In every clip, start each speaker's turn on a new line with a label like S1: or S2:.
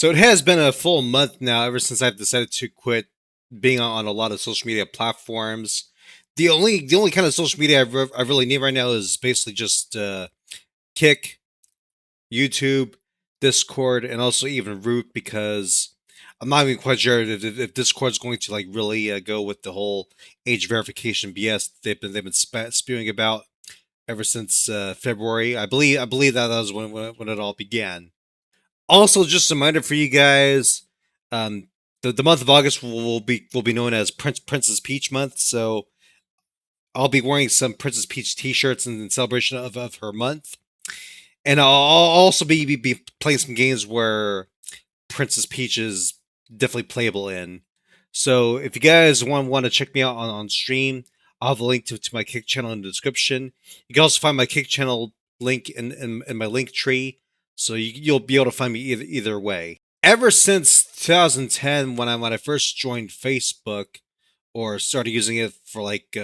S1: So it has been a full month now ever since I've decided to quit being on a lot of social media platforms. The only kind of social media I really need right now is basically just Kick, YouTube, Discord, and also even Root because I'm not even quite sure if Discord's going to like really go with the whole age verification BS they've been spewing about ever since February. I believe that was when it all began. Also, just a reminder for you guys, um, the month of August will be known as Princess Peach month. So I'll be wearing some Princess Peach T-shirts in celebration of her month, and I'll also be playing some games where Princess Peach is definitely playable in. So if you guys want to check me out on stream, I'll have a link to my Kick channel in the description. You can also find my Kick channel link in my link tree, so you'll be able to find me either way. Ever since 2010, when I first joined Facebook or started using it for like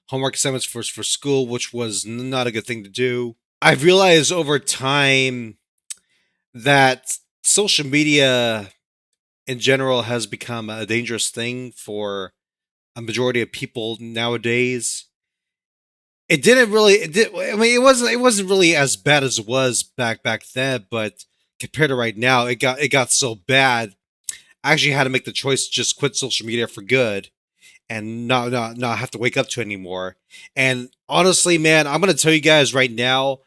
S1: homework assignments for school, which was not a good thing to do, I've realized over time that social media in general has become a dangerous thing for a majority of people nowadays. It didn't really. It did. I mean, it wasn't really as bad as it was back then, but compared to right now, it got so bad. I actually had to make the choice to just quit social media for good and not have to wake up to it anymore. And honestly, man, I'm gonna tell you guys right now,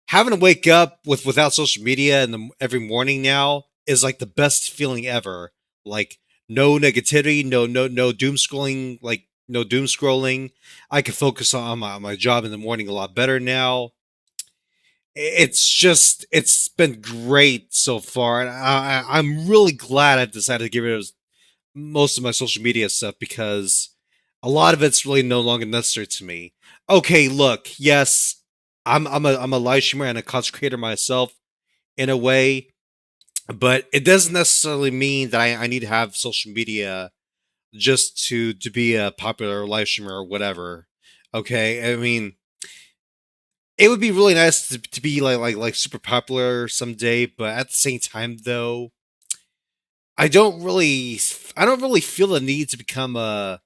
S1: having to wake up without social media every morning now is like the best feeling ever. Like no negativity, no doom scrolling, like no doom scrolling. I can focus on my job in the morning a lot better now. It's been great so far, and I'm really glad I've decided to get rid of most of my social media stuff because a lot of it's really no longer necessary to me. Okay, look, yes, I'm a live streamer and a content creator myself in a way, but it doesn't necessarily mean that I need to have social media just to be a popular live streamer or whatever. Okay, I mean, it would be really nice to be like super popular someday, but at the same time though, I don't really feel the need to become a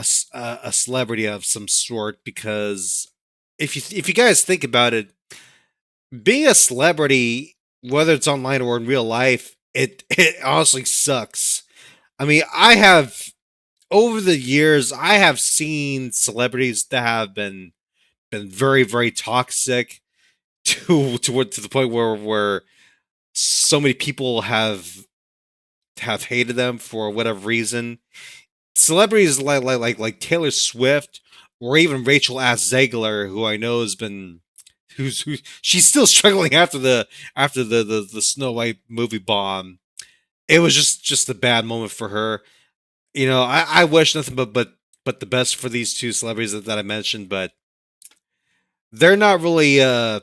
S1: celebrity of some sort because if you guys think about it, being a celebrity, whether it's online or in real life, it honestly sucks. I mean, I have over the years, I have seen celebrities that have been very toxic to the point where so many people have hated them for whatever reason. Celebrities like Taylor Swift or even Rachel Ash Zegler, who I know has been who she's still struggling after the Snow White movie bomb. It was just a bad moment for her. I wish nothing but the best for these two celebrities that I mentioned, but they're not really a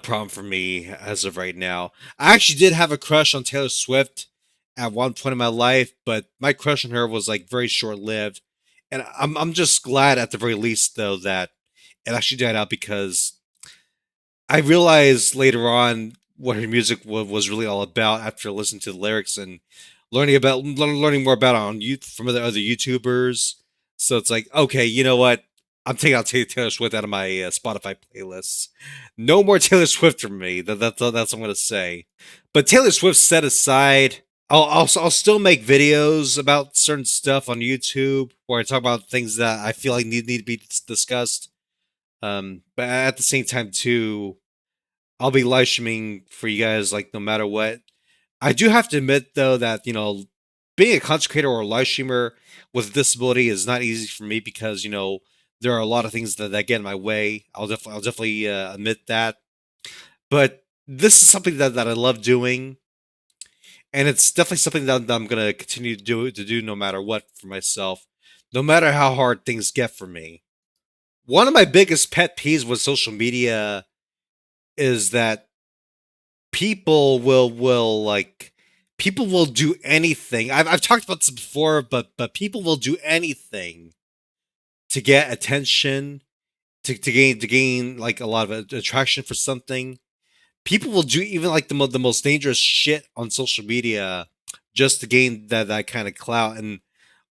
S1: problem for me as of right now. I actually did have a crush on Taylor Swift at one point in my life, but my crush on her was like very short lived. And I'm just glad at the very least though that it actually died out because I realized later on what her music was really all about after listening to the lyrics and learning more about it on from other YouTubers. So it's like, okay, you know what? I'm taking out Taylor Swift out of my Spotify playlists. No more Taylor Swift for me. That's what I'm gonna say. But Taylor Swift set aside, I'll still make videos about certain stuff on YouTube where I talk about things that I feel like need to be discussed. But at the same time, too, I'll be live streaming for you guys like no matter what. I do have to admit though that being a content creator or a live streamer with a disability is not easy for me because there are a lot of things that get in my way. I'll definitely admit that. But this is something that I love doing, and it's definitely something that I'm gonna continue to do no matter what for myself, no matter how hard things get for me. One of my biggest pet peeves with social media is that people will do anything. I've talked about this before, but people will do anything to get attention, to gain like a lot of attraction for something. people will do even like the most dangerous shit on social media just to gain that kind of clout. And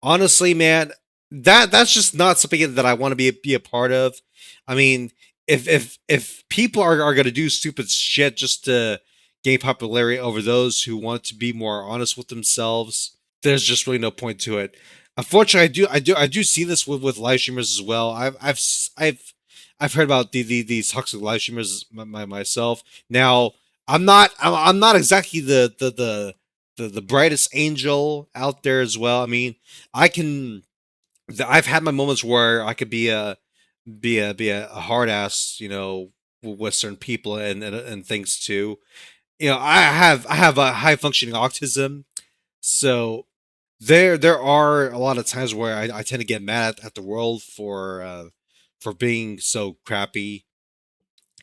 S1: honestly, man, that's just not something that I want to be a part of. I mean, if people are going to do stupid shit just to gain popularity over those who want to be more honest with themselves, there's just really no point to it. Unfortunately, I do see this with live streamers as well. I've heard about these toxic live streamers myself. Now, I'm not exactly the brightest angel out there as well. I mean, I can I've had my moments where I could be a hard ass, you know, with certain people and things too. You know, I have a high functioning autism, so there are a lot of times where I tend to get mad at the world for being so crappy.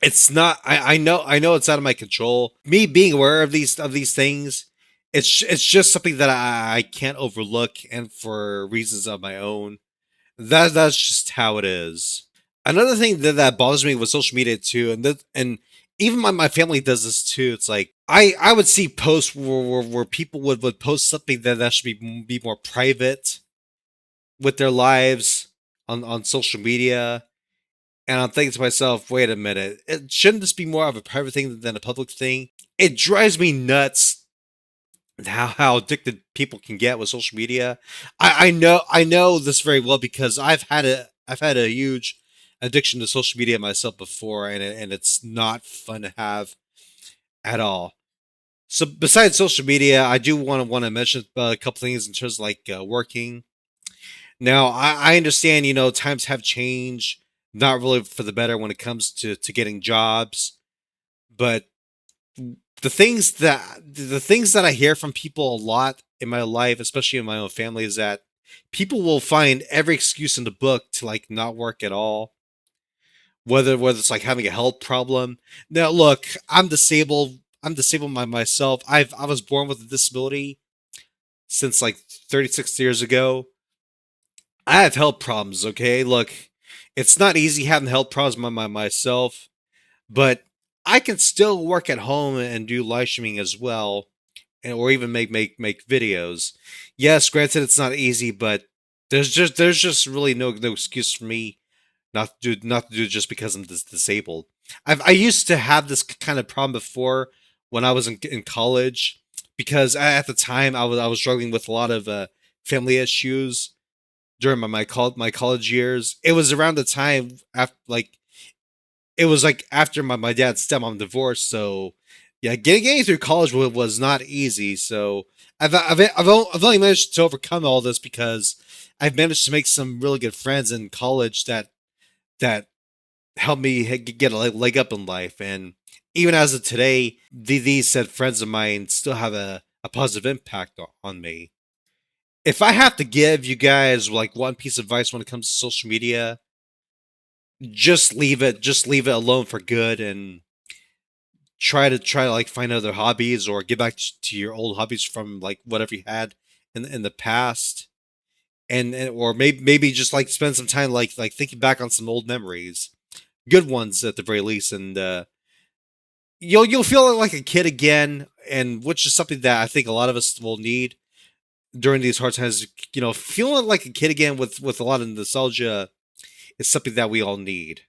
S1: It's not. I know it's out of my control. Me being aware of these things, it's just something that I can't overlook, and for reasons of my own. That's just how it is. Another thing that bothers me with social media too, and even my family does this too. It's like I would see posts where people would post something that should be more private with their lives on social media. And I'm thinking to myself, wait a minute, shouldn't this be more of a private thing than a public thing? It drives me nuts how addicted people can get with social media. I know this very well because I've had a huge addiction to social media myself before, and it's not fun to have at all. So besides social media, I do want to mention a couple things in terms of like working. Now I understand, you know, times have changed, not really for the better when it comes to getting jobs, but the things that I hear from people a lot in my life, especially in my own family, is that people will find every excuse in the book to like not work at all. Whether it's like having a health problem. Now, look, I'm disabled. I'm disabled myself. I was born with a disability since like 36 years ago. I have health problems. Okay, look, it's not easy having health problems myself, but I can still work at home and do live streaming as well, or even make videos. Yes, granted, it's not easy, but there's just really no excuse for me not to do it just because I'm disabled. I used to have this kind of problem before when I was in college because at the time I was struggling with a lot of family issues during my college years. It was around the time after like it was like after my dad's stepmom divorced, so yeah, getting through college was not easy. So I've only managed to overcome all this because I've managed to make some really good friends in college that helped me get a leg up in life. And even as of today, these said friends of mine still have a positive impact on me. If I have to give you guys like one piece of advice when it comes to social media, just leave it alone for good and try to like find other hobbies or get back to your old hobbies from like whatever you had in the past. And or maybe just like spend some time like thinking back on some old memories, good ones at the very least, and you'll feel like a kid again, and which is something that I think a lot of us will need during these hard times. You know, feeling like a kid again with a lot of nostalgia is something that we all need.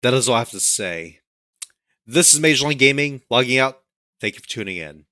S1: That is all I have to say. This is Major League Gaming logging out. Thank you for tuning in.